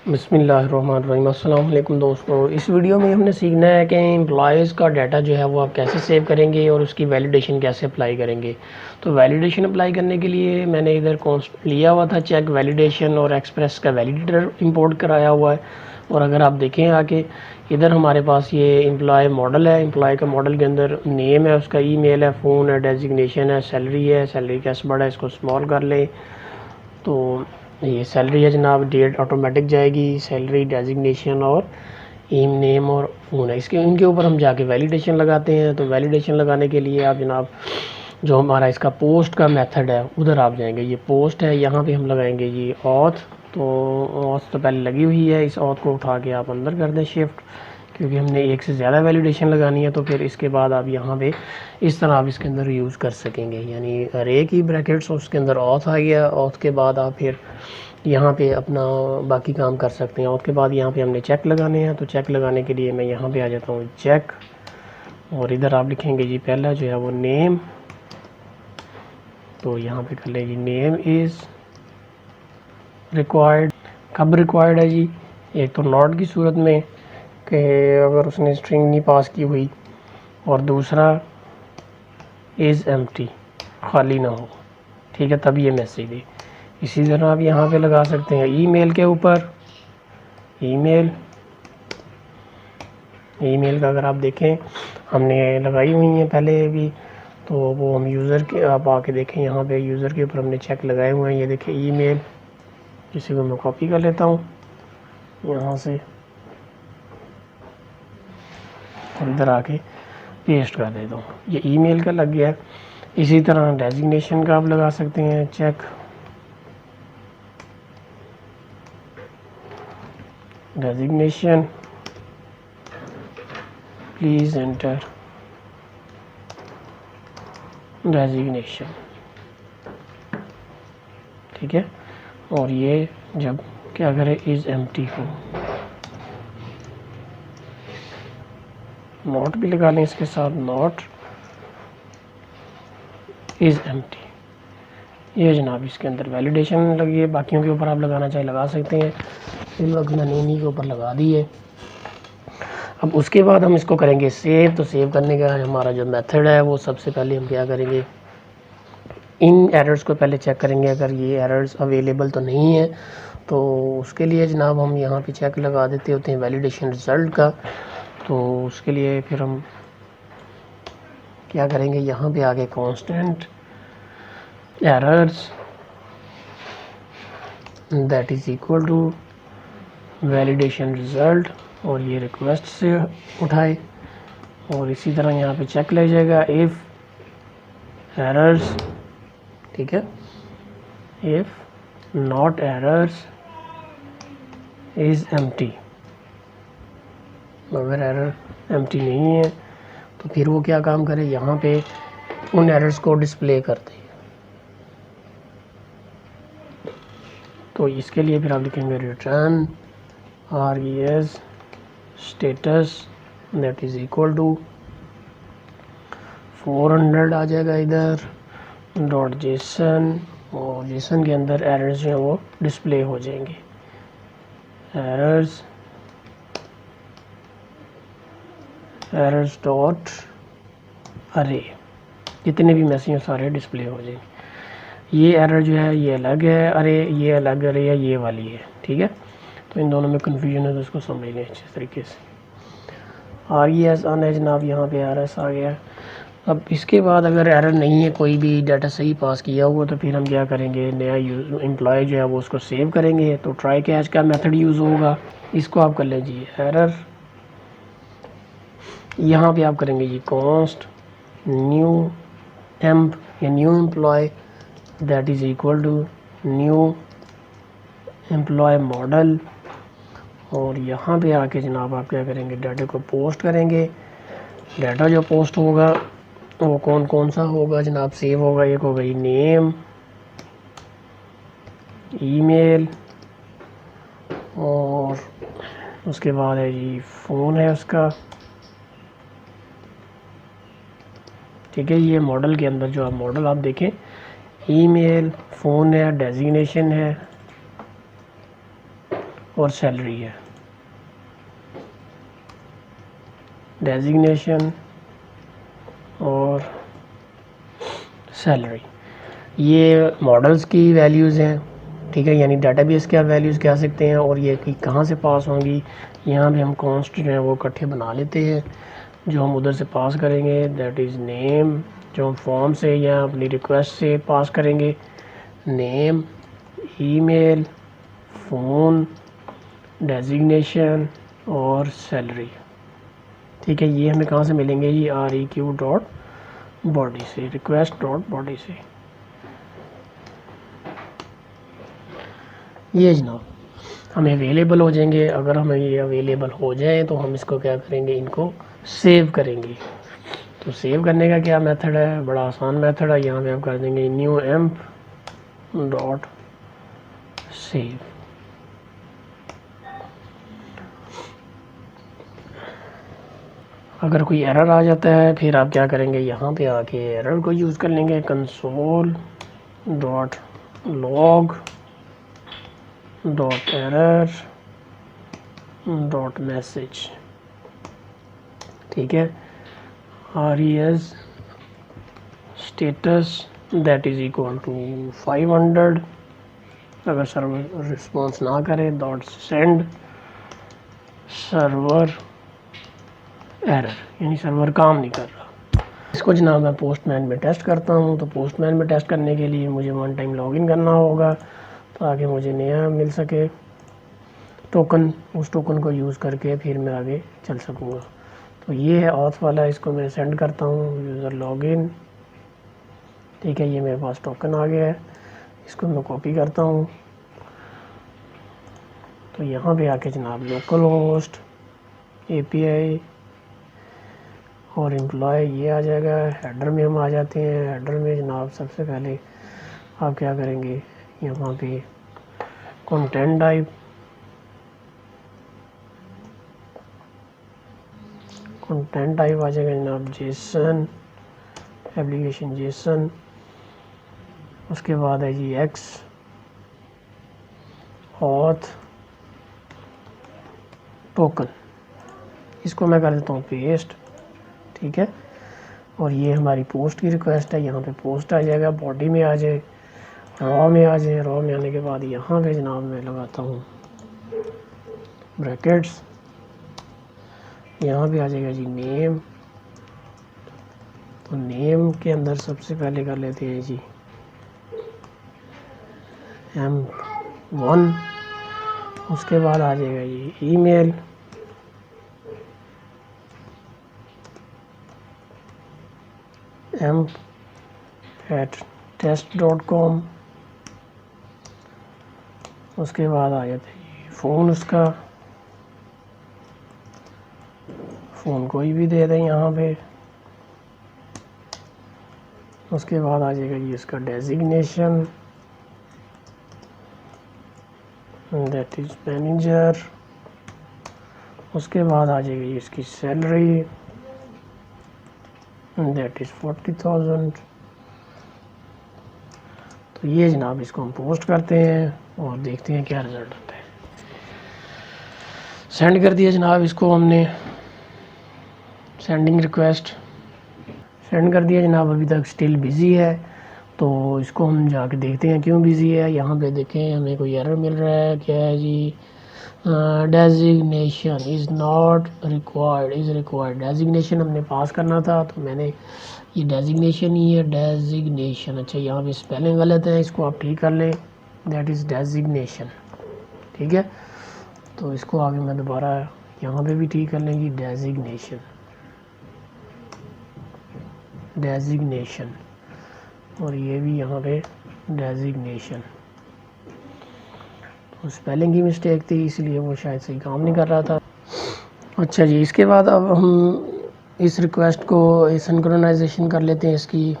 बिस्मिल्लाहिर्रहमानिर्रहीम। अस्सलाम वालेकुम दोस्तों, इस वीडियो में हमने सीखना है कि एम्प्लॉयज़ का डाटा जो है वो आप कैसे सेव करेंगे और उसकी वैलिडेशन कैसे अप्लाई करेंगे। तो वैलिडेशन अप्लाई करने के लिए मैंने इधर कॉन्स्ट लिया हुआ था चेक वैलिडेशन और एक्सप्रेस का वैलिडेटर इंपोर्ट कराया हुआ है। और अगर आप देखें आके इधर हमारे पास ये एम्प्लॉय मॉडल है। एम्प्लॉय का मॉडल के अंदर नेम है, उसका ईमेल है, फ़ोन है, डेजिग्नेशन है, सैलरी का बड़ा है, इसको स्मॉल कर लें। तो ये सैलरी है जनाब, डेट ऑटोमेटिक जाएगी, सैलरी डेजिग्नेशन और ईम नेम और फ़ोन है। इनके ऊपर हम जाके वैलिडेशन लगाते हैं। तो वैलिडेशन लगाने के लिए आप जनाब जो हमारा इसका पोस्ट का मेथड है उधर आप जाएंगे। ये पोस्ट है, यहाँ पे हम लगाएंगे ये ऑथ। तो ऑथ तो पहले लगी हुई है, इस ऑथ को उठा के आप अंदर कर दें शिफ्ट, क्योंकि हमने एक से ज़्यादा वैलिडेशन लगानी है। तो फिर इसके बाद आप यहाँ पे इस तरह आप इसके अंदर यूज़ कर सकेंगे, यानी अरे की ब्रैकेट्स और उसके अंदर ऑथ आ गया। ऑथ के बाद आप फिर यहाँ पे अपना बाकी काम कर सकते हैं। ऑथ के बाद यहाँ पे हमने चेक लगाने हैं। तो चेक लगाने के लिए मैं यहाँ पे आ जाता हूँ चेक, और इधर आप लिखेंगे जी पहला जो है वो नेम। तो यहाँ पे कर लें जी नेम इज़ रिक्वायर्ड। कब रिक्वायर्ड है जी? एक तो नॉट की सूरत में कि अगर उसने स्ट्रिंग नहीं पास की हुई, और दूसरा इज़ एम्प्टी, खाली ना हो, ठीक है, तब ये मैसेज दे। इसी तरह आप यहाँ पे लगा सकते हैं ईमेल के ऊपर। ईमेल का अगर आप देखें हमने लगाई हुई है पहले भी, तो वो हम यूज़र के आप आके देखें यहाँ पे यूज़र के ऊपर हमने चेक लगाए हुए हैं। ये देखें ईमेल, किसी को मैं कॉपी कर लेता हूँ यहाँ से, अंदर आके पेस्ट कर देता हूँ। ये ईमेल का लग गया। इसी तरह डेजिग्नेशन का आप लगा सकते हैं check, designation please enter designation, ठीक है। और ये जब क्या करे इज़ एम्प्टी हो, नॉट भी लगा लें इसके साथ, नॉट इज़ एम्प्टी। ये जनाब इसके अंदर वैलिडेशन लगी है। बाकियों के ऊपर आप लगाना चाहे लगा सकते हैं, इन वक्त मैंने इन्हीं के ऊपर लगा दी है। अब उसके बाद हम इसको करेंगे सेव। तो सेव करने का हमारा जो मेथड है वो सबसे पहले हम क्या करेंगे, इन एरर्स को पहले चेक करेंगे। अगर ये एरर्स अवेलेबल तो नहीं है तो उसके लिए जनाब हम यहाँ पे चेक लगा देते होते हैं वैलिडेशन रिज़ल्ट का। तो उसके लिए फिर हम क्या करेंगे, यहाँ पे आगे constant errors that is equal to validation result, और ये रिक्वेस्ट से उठाए। और इसी तरह यहाँ पे चेक ले जाएगा इफ़ एरर्स, ठीक है, if not errors is empty. अगर एरर एम्प्टी नहीं है तो फिर वो क्या काम करे, यहाँ पे उन एरर्स को डिस्प्ले करते हैं। तो इसके लिए फिर आप लिखेंगे return res status that is equal to 400 आ जाएगा इधर डॉट जेसन, और जेसन के अंदर एरर्स जो हैं वो डिस्प्ले हो जाएंगे। एरर्स डॉट अरे, जितने भी मैसेज सारे डिस्प्ले हो जाएंगे। ये एरर जो है ये अलग है, अरे ये अलग अरे है, ये वाली है, ठीक है। तो इन दोनों में कन्फ्यूजन है, तो इसको समझ लें अच्छे तरीके से। RES आना है जनाब, यहाँ पे RS आ गया। अब इसके बाद अगर एरर नहीं है, कोई भी डाटा सही पास किया हुआ, तो फिर हम क्या करेंगे, नया एम्प्लॉय जो है वो उसको सेव करेंगे। तो ट्राई कैच का मेथड यूज़ होगा। इसको आप कर लीजिए एरर, यहाँ पे आप करेंगे जी कॉन्स्ट न्यू एम्प या new employ that is equal to new employ model. और यहाँ पे आके जनाब आप क्या करेंगे, डाटा को पोस्ट करेंगे। डाटा जो पोस्ट होगा वो कौन कौन सा होगा जनाब, सेव होगा। एक होगा ये नेम, ईमेल, और उसके बाद है जी फ़ोन है उसका, ठीक है। ये मॉडल के अंदर जो आप मॉडल आप देखें, ईमेल, फ़ोन है, डेजिग्नेशन है, और सैलरी है, डेजिग्नेशन और सैलरी। ये मॉडल्स की वैल्यूज़ हैं, ठीक है, यानी डाटाबेस के आप वैल्यूज़ कह सकते हैं। और ये कि कहाँ से पास होंगी, यहाँ पे हम कॉन्स्ट जो है वो इकट्ठे बना लेते हैं जो हम उधर से पास करेंगे, दैट इज़ नेम, जो हम फॉर्म से या अपनी रिक्वेस्ट से पास करेंगे, नेम, ईमेल, फ़ोन, डेजिग्नेशन और सैलरी, ठीक है। ये हमें कहाँ से मिलेंगे, ये req.body से, request.body से। ये जनाब हमें अवेलेबल हो जाएंगे। अगर हमें ये अवेलेबल हो जाए तो हम इसको क्या करेंगे, इनको सेव करेंगे। तो सेव करने का क्या मेथड है, बड़ा आसान मेथड है। यहाँ पे आप कर देंगे न्यू एम्प डॉट सेव। अगर कोई एरर आ जाता है फिर आप क्या करेंगे, यहाँ पे आके एरर को यूज़ कर लेंगे, console dot log dot error dot message, ठीक है। RES status that is equal to 500। अगर सर्वर रिस्पॉन्स ना करे डॉट सेंड सर्वर एरर, यानी सर्वर काम नहीं कर रहा। इसको जनाब मैं पोस्टमैन में टेस्ट करता हूँ। तो पोस्टमैन में टेस्ट करने के लिए मुझे वन टाइम लॉगिन करना होगा ताकि मुझे नया मिल सके टोकन। उस टोकन को यूज़ करके फिर मैं आगे चल सकूँगा। तो ये है ऑथ वाला, इसको मैं सेंड करता हूँ यूज़र लॉगिन, ठीक है। ये मेरे पास टोकन आ गया है, इसको मैं कॉपी करता हूँ। तो यहाँ पे आके जनाब लोकल होस्ट API और एम्प्लॉय ये आ जाएगा। हेडर में हम आ जाते हैं। हेडर में जनाब सबसे पहले आप क्या करेंगे, यहाँ पे कंटेंट टाइप, कंटेंट टाइप आ जाएगा जनाब जेसन, एप्लीकेशन जेसन। उसके बाद है जी एक्स ऑथ टोकन, इसको मैं कर देता हूँ पेस्ट, ठीक है। और ये हमारी पोस्ट की रिक्वेस्ट है, यहाँ पे पोस्ट आ जाएगा, बॉडी में आ जाए, रॉ में आ जाए। रॉ में आने के बाद यहाँ पे जनाब मैं लगाता हूँ ब्रैकेट्स, यहाँ पे आ जाएगा जी नेम। तो नेम के अंदर सबसे पहले कर लेते हैं जी M1। उसके बाद आ जाएगा ये ईमेल, emp@test.com। उसके बाद आ जाता है फ़ोन, उसका फ़ोन कोई भी दे दें यहाँ पे। उसके बाद आ जाएगा जी इसका डेजिग्नेशन, दैट इज़ मैनेजर। उसके बाद आ जाएगी जी इसकी सैलरी, दैट इज़ 40,000। तो ये जनाब इसको हम पोस्ट करते हैं और देखते हैं क्या रिज़ल्ट आता है। सेंड कर दिया जनाब इसको हमने, सेंडिंग रिक्वेस्ट सेंड कर दिया जनाब। अभी तक स्टिल बिज़ी है, तो इसको हम जाके देखते हैं क्यों बिज़ी है। यहाँ पे देखें हमें कोई एरर मिल रहा है, क्या है जी, designation is not required, is required. Designation हमने पास करना था, तो मैंने ये डेजिग्नेशन ही है, डेजिग्नेशन। अच्छा यहाँ पे स्पेलिंग गलत है, इसको आप ठीक कर लें, दैट इज़ डेजिग्नेशन, ठीक है। तो इसको आगे मैं दोबारा यहाँ पे भी ठीक कर लेंगी, डेजिग्नेशन, डेजिग्नेशन। और ये भी यहाँ पे डेजिग्नेशन। तो स्पेलिंग की मिस्टेक थी, इसलिए वो शायद सही काम नहीं कर रहा था। अच्छा जी, इसके बाद अब हम इस रिक्वेस्ट को सिंक्रोनाइजेशन कर लेते हैं इसकी।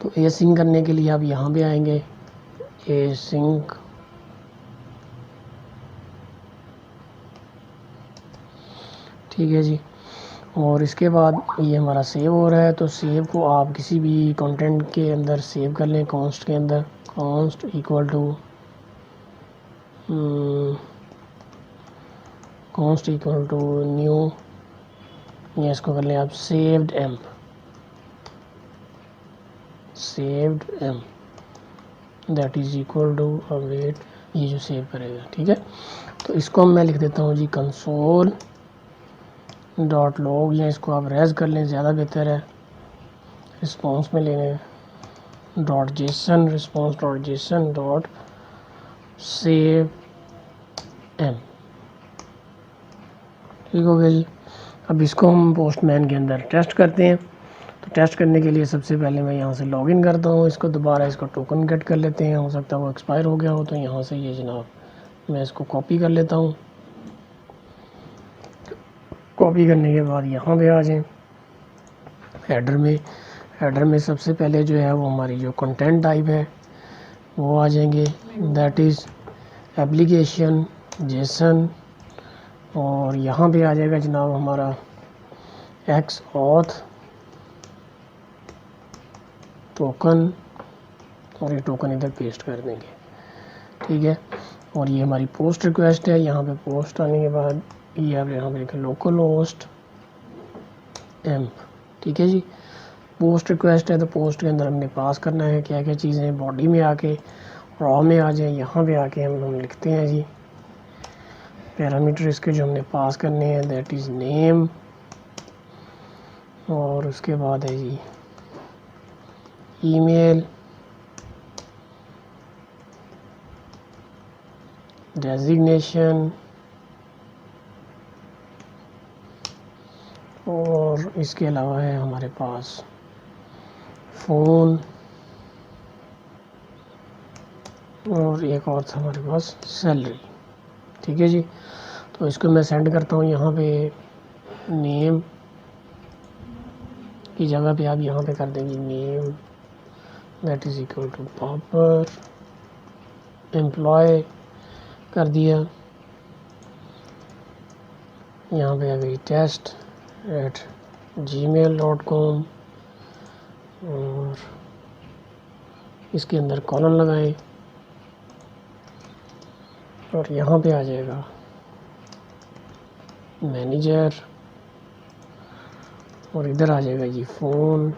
तो एसिंक करने के लिए आप यहाँ पे आएंगे, एसिंक, ठीक है जी। और इसके बाद ये हमारा सेव हो रहा है, तो सेव को आप किसी भी कंटेंट के अंदर सेव कर लें, कॉन्स्ट के अंदर, const equal to const equal to new, या इसको कर लें आप saved em, saved em that is equal to await, ये जो सेव करेगा, ठीक है। तो इसको मैं लिख देता हूँ जी कंसोल डॉट लॉग, या इसको आप रेज कर लें, ज़्यादा बेहतर है, रिस्पॉन्स में लेने dot JSON, response dot JSON dot save em, ठीक हो गया जी। अब इसको हम पोस्टमैन के अंदर टेस्ट करते हैं। तो टेस्ट करने के लिए सबसे पहले मैं यहाँ से लॉगिन करता हूँ, इसको दोबारा इसका टोकन गेट कर लेते हैं, हो सकता है वो एक्सपायर हो गया हो, तो यहाँ से ये जनाब मैं इसको कॉपी कर लेता हूँ। कॉपी करने के बाद यहाँ पे आ जाएं, हेडर में सबसे पहले जो है वो हमारी जो कंटेंट टाइप है वो आ जाएंगे, दैट इज़ एप्लीकेशन जेसन, और यहाँ पे आ जाएगा जनाब हमारा एक्स ऑथ टोकन, और ये टोकन इधर पेस्ट कर देंगे, ठीक है। और ये हमारी पोस्ट रिक्वेस्ट है, यहाँ पे पोस्ट आने के बाद ये आप यहाँ पे लिखें लोकल होस्ट एम्प, ठीक है जी। पोस्ट रिक्वेस्ट है तो पोस्ट के अंदर हमने पास करना है क्या क्या चीज़ें, बॉडी में आके रॉ में आ जाए, यहाँ पे आके हम लिखते हैं जी पैरामीटर इसके जो हमने पास करने हैं, दैट इज़ नेम, और उसके बाद है जी ईमेल, डेजिग्नेशन, और इसके अलावा है हमारे पास फ़ोन, और एक और था हमारे पास सैलरी, ठीक है जी। तो इसको मैं सेंड करता हूँ, यहाँ पे नेम की जगह पे आप यहाँ पे कर देंगे name that is equal to proper employ कर दिया, यहाँ पे आ गई test@gmail.com, और इसके अंदर कॉलन लगाएं, और यहाँ पे आ जाएगा मैनेजर, और इधर आ जाएगा जी फ़ोन,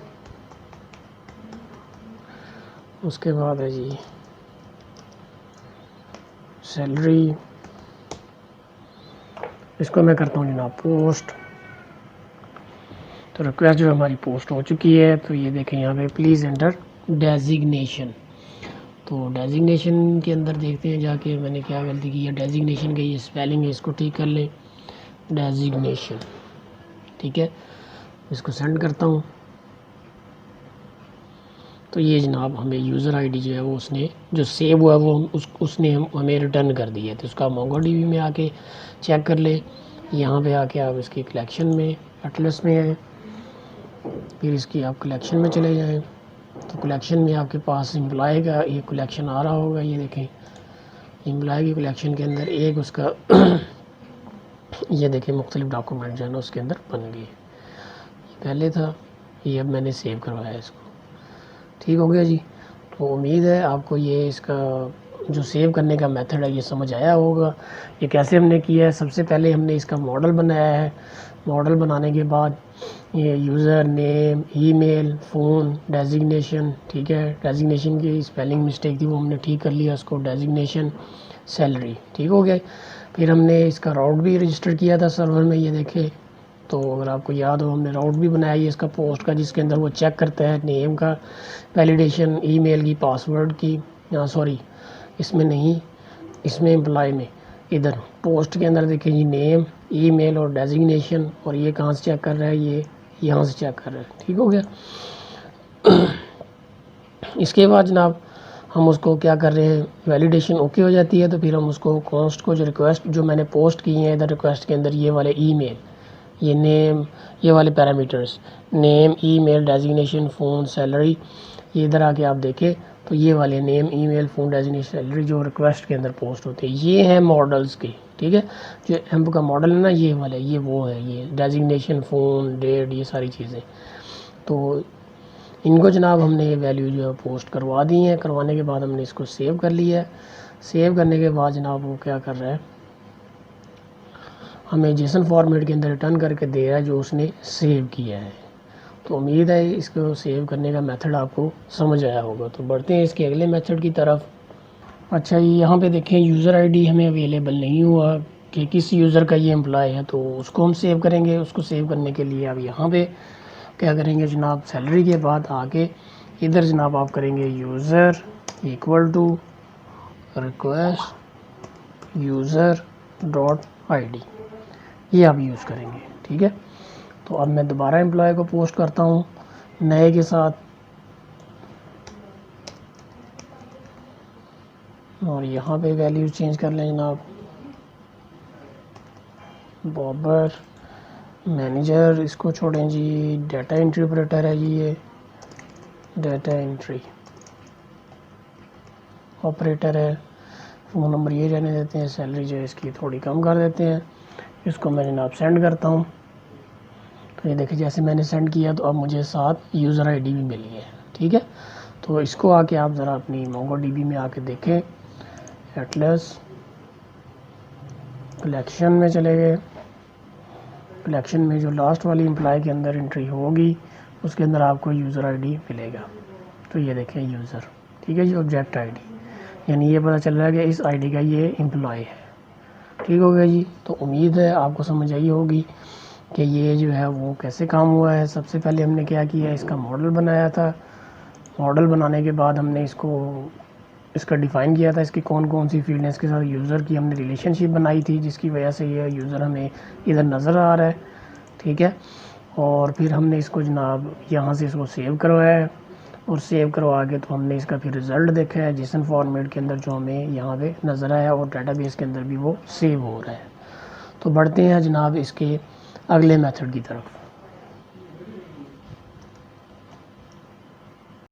उसके बाद है जी सैलरी, इसको मैं करता हूँ जनाब पोस्ट। तो रिक्वेस्ट जो हमारी पोस्ट हो चुकी है, तो ये देखें यहाँ पे प्लीज़ एंटर डेजिग्नेशन। तो डेजिग्नेशन के अंदर देखते हैं जाके मैंने क्या गलती की है, डेजिग्नेशन का ये स्पेलिंग है, इसको ठीक कर लें, डेजिग्नेशन, ठीक है। इसको सेंड करता हूँ। तो ये जनाब हमें यूज़र आईडी जो है वो उसने जो सेव हुआ वो उसने हमें रिटर्न कर दिया है। तो उसका मोंगोडीबी में आके चेक कर ले, यहाँ पे आके आप इसकी कलेक्शन में एटलस में है, फिर इसकी आप कलेक्शन में चले जाएं। तो कलेक्शन में आपके पास एम्प्लॉय का ये कलेक्शन आ रहा होगा, ये देखें एम्प्लॉय की कलेक्शन के अंदर एक उसका ये देखें मुख्तलिफ डॉक्यूमेंट जो है ना उसके अंदर बन गए। पहले था, ये अब मैंने सेव करवाया इसको, ठीक हो गया जी। तो उम्मीद है आपको ये इसका जो सेव करने का मेथड है ये समझ आया होगा। ये कैसे हमने किया है, सबसे पहले हमने इसका मॉडल बनाया है, मॉडल बनाने के बाद ये user name, email, phone, designation, ठीक है, डेजिग्नेशन की स्पेलिंग मिस्टेक थी वो हमने ठीक कर लिया उसको, डेजिग्नेशन, सैलरी, ठीक हो गया। फिर हमने इसका राउट भी रजिस्टर किया था सर्वर में, ये देखे। तो अगर आपको याद हो हमने राउट भी बनाया है इसका पोस्ट का, जिसके अंदर वो चेक करता है नेम का वैलिडेशन, ईमेल की, पासवर्ड की, सॉरी इसमें नहीं, इसमें एम्प्लॉय में, इधर पोस्ट के अंदर देखिए जी नेम, ईमेल और डेजिग्नेशन, और ये कहाँ से चेक कर रहा है, ये यहाँ से चेक कर रहा है, ठीक हो गया। इसके बाद जनाब हम उसको क्या कर रहे हैं, वैलिडेशन ओके हो जाती है, तो फिर हम उसको कॉन्स्ट को जो रिक्वेस्ट जो मैंने पोस्ट की है इधर रिक्वेस्ट के अंदर, ये वाले ईमेल, ये नेम, ये वाले parameters name, email, designation, phone, salary, ये इधर आके आप देखें तो ये वाले name, email, phone, designation, salary जो रिक्वेस्ट के अंदर पोस्ट होते हैं ये हैं मॉडल्स के, ठीक है। जो एम्प का मॉडल है ना ये वाले, ये वो है, ये डेजिग्नेशन, फ़ोन, डेट, ये सारी चीज़ें। तो इनको जनाब हमने ये वैल्यू जो है पोस्ट करवा दी हैं। करवाने के बाद हमने इसको सेव कर लिया है। सेव करने के बाद जनाब वो क्या कर रहा है, हमें जेसन फॉर्मेट के अंदर रिटर्न करके दे रहा है जो उसने सेव किया है। तो उम्मीद है इसको सेव करने का मेथड आपको समझ आया होगा। तो बढ़ते हैं इसके अगले मेथड की तरफ। अच्छा जी, यहाँ पे देखें यूज़र आईडी हमें अवेलेबल नहीं हुआ कि किस यूज़र का ये एम्प्लॉय है, तो उसको हम सेव करेंगे। उसको सेव करने के लिए अब यहाँ पे क्या करेंगे जनाब, सैलरी के बाद आके इधर जनाब आप करेंगे user equal to request user dot ID, ये आप यूज़ करेंगे। ठीक है, तो अब मैं दोबारा एम्प्लॉय को पोस्ट करता हूँ नए के साथ, और यहाँ पे वैल्यूज चेंज कर लें जनाब। बॉबर मैनेजर इसको छोड़ें जी, डाटा एंट्री ऑपरेटर है जी, ये डाटा एंट्री ऑपरेटर है। फ़ोन नंबर ये रहने देते हैं, सैलरी जो है इसकी थोड़ी कम कर देते हैं। इसको मैं जनाब सेंड करता हूँ। तो ये देखिए जैसे मैंने सेंड किया तो अब मुझे साथ यूज़र आईडी भी मिली है। ठीक है, तो इसको आके आप ज़रा अपनी MongoDB में आके देखें। एटलस कलेक्शन में चले गए, कलेक्शन में जो लास्ट वाली एम्प्लॉय के अंदर एंट्री होगी उसके अंदर आपको यूज़र आईडी मिलेगा। तो ये देखें यूज़र, ठीक है जी, ऑब्जेक्ट आईडी, यानी ये पता चल रहा है कि इस आईडी का ये एम्प्लॉय है। ठीक हो गया जी। तो उम्मीद है आपको समझ आई होगी कि ये जो है वो कैसे काम हुआ है। सबसे पहले हमने क्या किया, इसका मॉडल बनाया था। मॉडल बनाने के बाद हमने इसका डिफ़ाइन किया था, इसकी कौन कौन सी फील्ड है, इसके साथ यूज़र की हमने रिलेशनशिप बनाई थी जिसकी वजह से ये यूज़र हमें इधर नज़र आ रहा है। ठीक है, और फिर हमने इसको जनाब यहाँ से इसको सेव करवाया है, और सेव करवा के तो हमने इसका फिर रिज़ल्ट देखा है जेसन फॉर्मेट के अंदर जो हमें यहाँ पे नज़र आया, और डाटाबेस के अंदर भी वो सेव हो रहा है। तो बढ़ते हैं जनाब इसके अगले मेथड की तरफ।